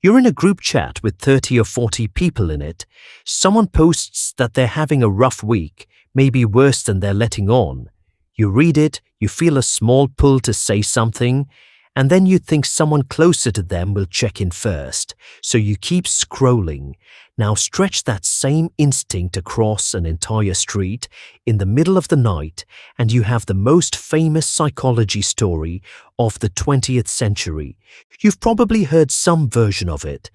You're in a group chat with 30 or 40 people in it. Someone posts that they're having a rough week, maybe worse than they're letting on. You read it, you feel a small pull to say something, and then you think someone closer to them will check in first, so you keep scrolling. Now stretch that same instinct across an entire street in the middle of the night, and you have the most famous psychology story of the 20th century. You've probably heard some version of it.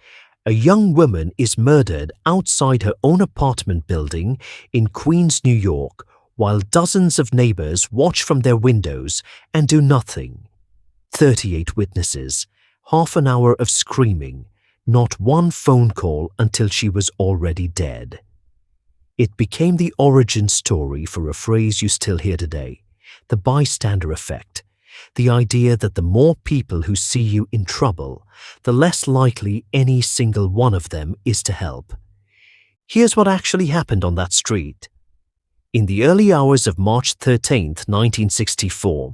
A young woman is murdered outside her own apartment building in Queens, New York, while dozens of neighbors watch from their windows and do nothing. 38 witnesses, half an hour of screaming, not one phone call until she was already dead. It became the origin story for a phrase you still hear today, the bystander effect. The idea that the more people who see you in trouble, the less likely any single one of them is to help. Here's what actually happened on that street. In the early hours of March 13, 1964,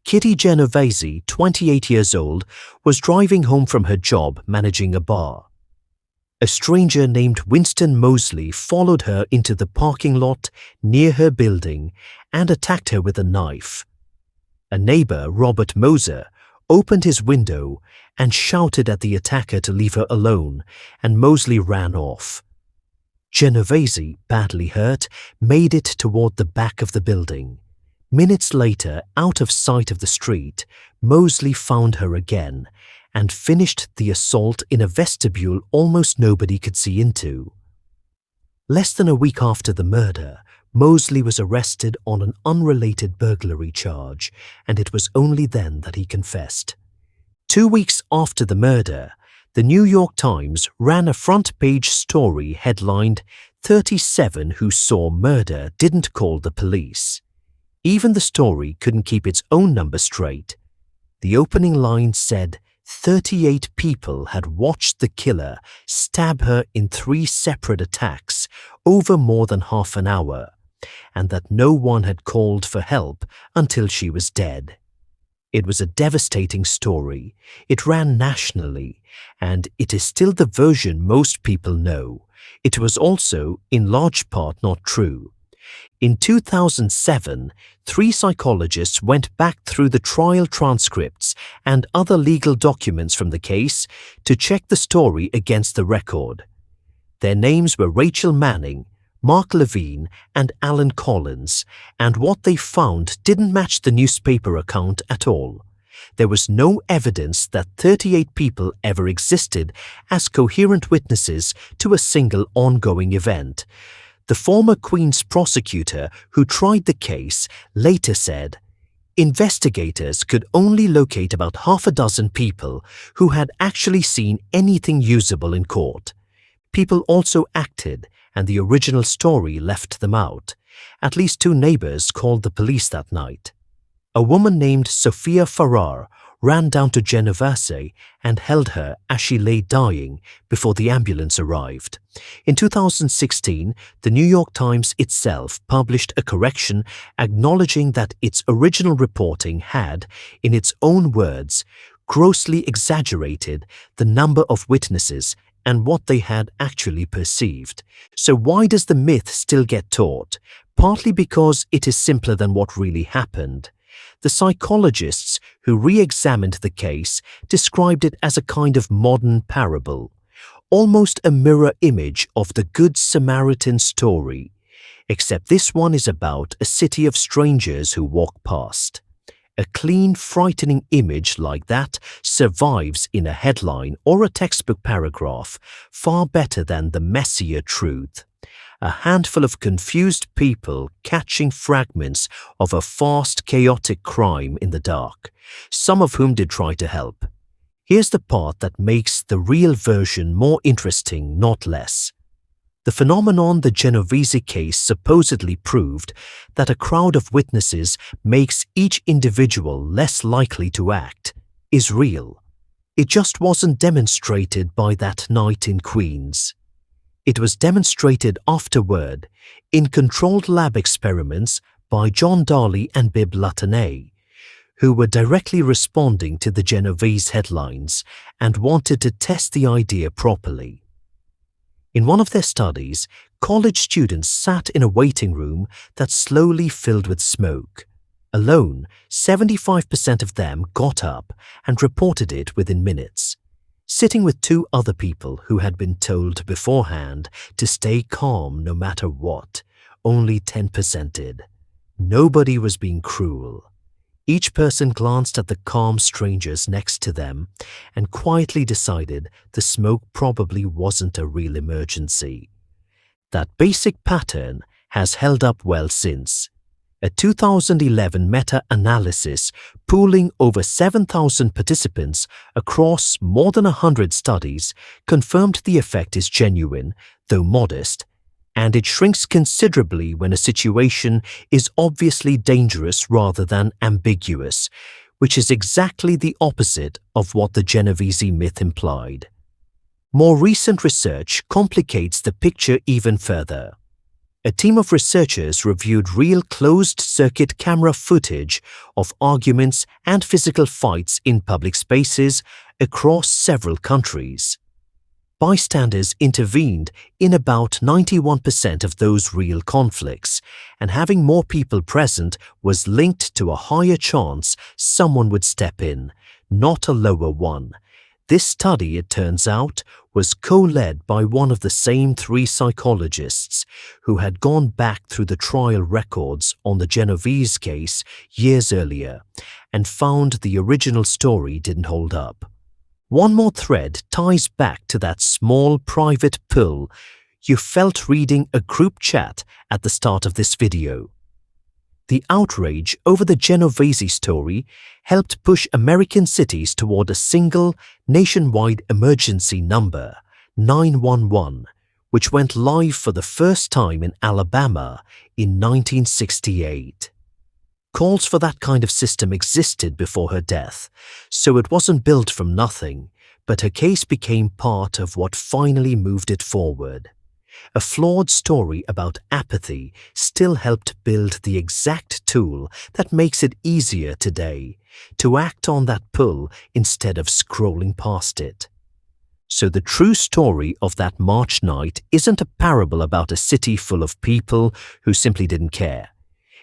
Kitty Genovese, 28 years old, was driving home from her job managing a bar. A stranger named Winston Mosley followed her into the parking lot near her building and attacked her with a knife. A neighbor, Robert Moser, opened his window and shouted at the attacker to leave her alone, and Mosley ran off. Genovese, badly hurt, made it toward the back of the building. Minutes later, out of sight of the street, Mosley found her again and finished the assault in a vestibule almost nobody could see into. Less than a week after the murder, Mosley was arrested on an unrelated burglary charge, and it was only then that he confessed. 2 weeks after the murder, the New York Times ran a front-page story headlined, "37 Who Saw Murder Didn't Call the Police." Even the story couldn't keep its own number straight. The opening line said 38 people had watched the killer stab her in 3 separate attacks over more than half an hour, and that no one had called for help until she was dead. It was a devastating story. It ran nationally, and it is still the version most people know. It was also, in large part, not true. In 2007, 3 psychologists went back through the trial transcripts and other legal documents from the case to check the story against the record. Their names were Rachel Manning, Mark Levine, and Alan Collins, and what they found didn't match the newspaper account at all. There was no evidence that 38 people ever existed as coherent witnesses to a single ongoing event. The former Queen's prosecutor who tried the case later said, investigators could only locate about half a dozen people who had actually seen anything usable in court. People also acted, and the original story left them out. At least 2 neighbors called the police that night. A woman named Sophia Farrar ran down to Genovese and held her as she lay dying before the ambulance arrived. In 2016, the New York Times itself published a correction acknowledging that its original reporting had, in its own words, grossly exaggerated the number of witnesses and what they had actually perceived. So why does the myth still get taught? Partly because it is simpler than what really happened. The psychologists who re-examined the case described it as a kind of modern parable, almost a mirror image of the Good Samaritan story, except this one is about a city of strangers who walk past. A clean, frightening image like that survives in a headline or a textbook paragraph far better than the messier truth. A handful of confused people catching fragments of a fast, chaotic crime in the dark, some of whom did try to help. Here's the part that makes the real version more interesting, not less. The phenomenon the Genovese case supposedly proved, that a crowd of witnesses makes each individual less likely to act, is real. It just wasn't demonstrated by that night in Queens. It was demonstrated afterward in controlled lab experiments by John Darley and Bibb Latané, who were directly responding to the Genovese headlines and wanted to test the idea properly. In one of their studies, college students sat in a waiting room that slowly filled with smoke. Alone, 75% of them got up and reported it within minutes. Sitting with two other people who had been told beforehand to stay calm no matter what, only 10% did. Nobody was being cruel. Each person glanced at the calm strangers next to them and quietly decided the smoke probably wasn't a real emergency. That basic pattern has held up well since. A 2011 meta-analysis pooling over 7,000 participants across more than 100 studies confirmed the effect is genuine, though modest, and it shrinks considerably when a situation is obviously dangerous rather than ambiguous, which is exactly the opposite of what the Genovese myth implied. More recent research complicates the picture even further. A team of researchers reviewed real closed-circuit camera footage of arguments and physical fights in public spaces across several countries. Bystanders intervened in about 91% of those real conflicts, and having more people present was linked to a higher chance someone would step in, not a lower one. This study, it turns out, was co-led by one of the same three psychologists who had gone back through the trial records on the Genovese case years earlier and found the original story didn't hold up. One more thread ties back to that small private pull you felt reading a group chat at the start of this video. The outrage over the Genovese story helped push American cities toward a single nationwide emergency number, 911, which went live for the first time in Alabama in 1968. Calls for that kind of system existed before her death, so it wasn't built from nothing, but her case became part of what finally moved it forward. A flawed story about apathy still helped build the exact tool that makes it easier today to act on that pull instead of scrolling past it. So the true story of that March night isn't a parable about a city full of people who simply didn't care.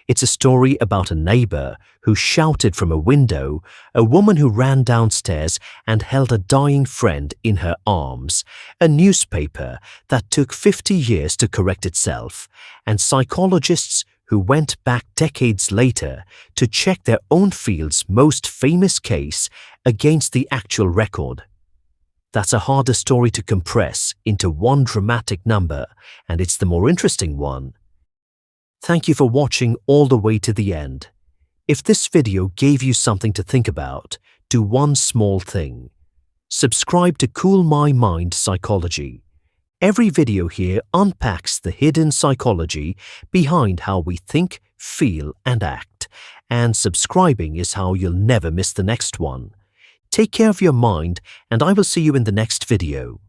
It's a story about a neighbor who shouted from a window, a woman who ran downstairs and held a dying friend in her arms, a newspaper that took 50 years to correct itself, and psychologists who went back decades later to check their own field's most famous case against the actual record. That's a harder story to compress into one dramatic number, and it's the more interesting one. Thank you for watching all the way to the end. If this video gave you something to think about, do one small thing. Subscribe to Cool My Mind Psychology. Every video here unpacks the hidden psychology behind how we think, feel, and act, and subscribing is how you'll never miss the next one. Take care of your mind, and I will see you in the next video.